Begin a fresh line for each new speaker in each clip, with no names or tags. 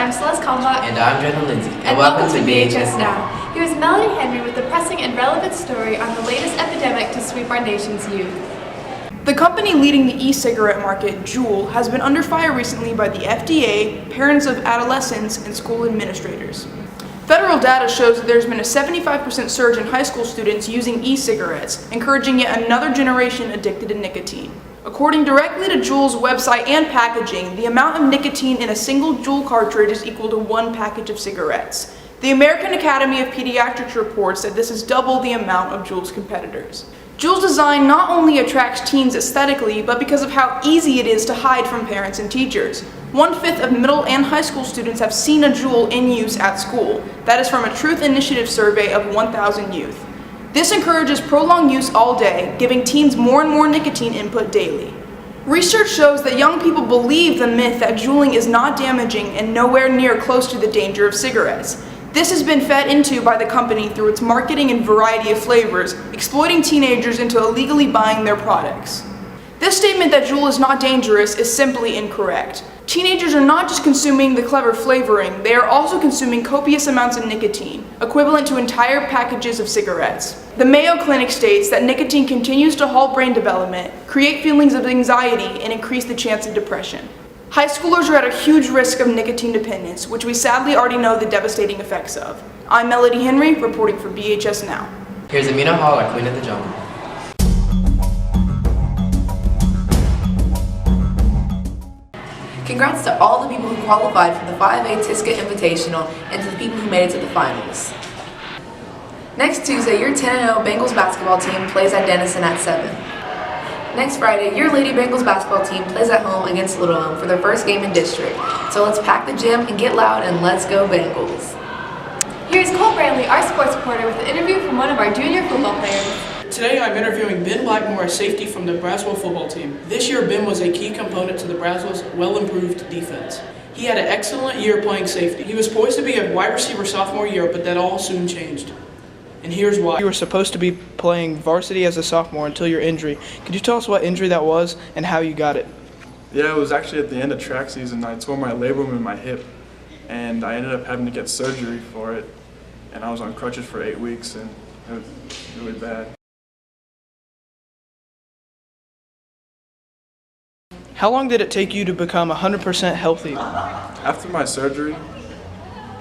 I'm Celeste Kalmbach.
And I'm Jenna Lindsay.
And welcome to BHS Now. Here's Melody Henry with the pressing and relevant story on the latest epidemic to sweep our nation's youth.
The company leading the e-cigarette market, Juul, has been under fire recently by the FDA, parents of adolescents, and school administrators. Federal data shows that there's been a 75% surge in high school students using e-cigarettes, encouraging yet another generation addicted to nicotine. According directly to Juul's website and packaging, the amount of nicotine in a single Juul cartridge is equal to one package of cigarettes. The American Academy of Pediatrics reports that this is double the amount of Juul's competitors. Juul's design not only attracts teens aesthetically, but because of how easy it is to hide from parents and teachers. 1/5 of middle and high school students have seen a Juul in use at school. That is from a Truth Initiative survey of 1,000 youth. This encourages prolonged use all day, giving teens more and more nicotine input daily. Research shows that young people believe the myth that juuling is not damaging and nowhere near close to the danger of cigarettes. This has been fed into by the company through its marketing and variety of flavors, exploiting teenagers into illegally buying their products. This statement that Juul is not dangerous is simply incorrect. Teenagers are not just consuming the clever flavoring, they are also consuming copious amounts of nicotine, equivalent to entire packages of cigarettes. The Mayo Clinic states that nicotine continues to halt brain development, create feelings of anxiety, and increase the chance of depression. High schoolers are at a huge risk of nicotine dependence, which we sadly already know the devastating effects of. I'm Melody Henry, reporting for BHS Now.
Here's Amina Hall, our Queen of the Jungle.
Congrats to all the people who qualified for the 5A Tisca Invitational and to the people who made it to the finals. Next Tuesday, your 10-0 Bengals basketball team plays at Denison at 7. Next Friday, your Lady Bengals basketball team plays at home against Little Elm for their first game in district. So let's pack the gym and get loud and let's go Bengals.
Here's Cole Brantley, our sports reporter, with an interview from one of our junior football players.
Today I'm interviewing Ben Blackmore, a safety from the Braswell football team. This year Ben was a key component to the Braswell's well-improved defense. He had an excellent year playing safety. He was poised to be a wide receiver sophomore year, but that all soon changed. And here's why. You were supposed to be playing varsity as a sophomore until your injury. Could you tell us what injury that was and how you got it?
Yeah, it was actually at the end of track season. I tore my labrum in my hip, and I ended up having to get surgery for it. And I was on crutches for 8 weeks, and it was really bad.
How long did it take you to become 100% healthy?
After my surgery,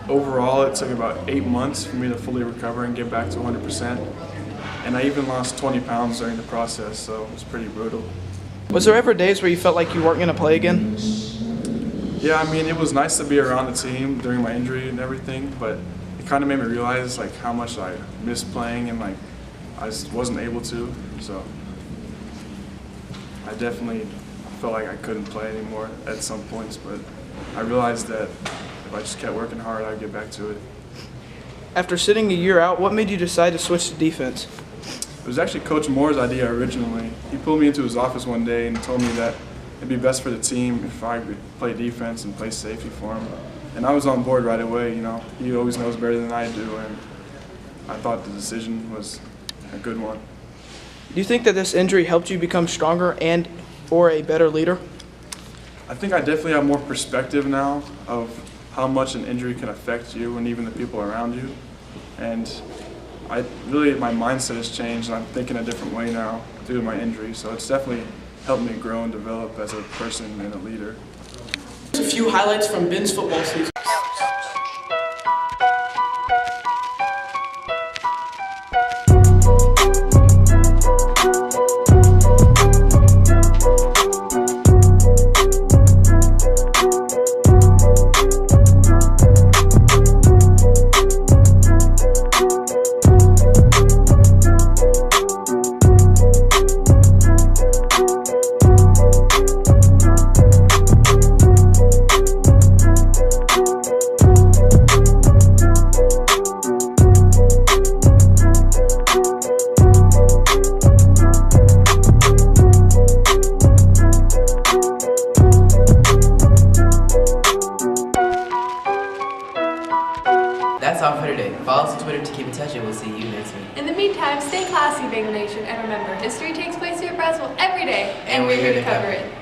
overall it took about 8 months for me to fully recover and get back to 100%. And I even lost 20 pounds during the process, so it was pretty brutal.
Was there ever days where you felt like you weren't going to play again?
Yeah, I mean, it was nice to be around the team during my injury and everything, but it kind of made me realize like how much I missed playing and like I just wasn't able to. So I definitely felt like I couldn't play anymore at some points, but I realized that if I just kept working hard, I'd get back to it.
After sitting a year out, what made you decide to switch to defense?
It was actually Coach Moore's idea originally. He pulled me into his office one day and told me that it'd be best for the team if I could play defense and play safety for him. And I was on board right away, you know. He always knows better than I do, and I thought the decision was a good one.
Do you think that this injury helped you become stronger or a better leader?
I think I definitely have more perspective now of how much an injury can affect you and even the people around you. And my mindset has changed and I'm thinking a different way now due to my injury. So it's definitely helped me grow and develop as a person and a leader.
Here's a few highlights from Ben's football season.
That's all for today. Follow us on Twitter to keep in touch, and we'll see you next week.
In the meantime, stay classy, Bagel Nation, and remember, history takes place here at Braswell every day,
And we're here to cover it.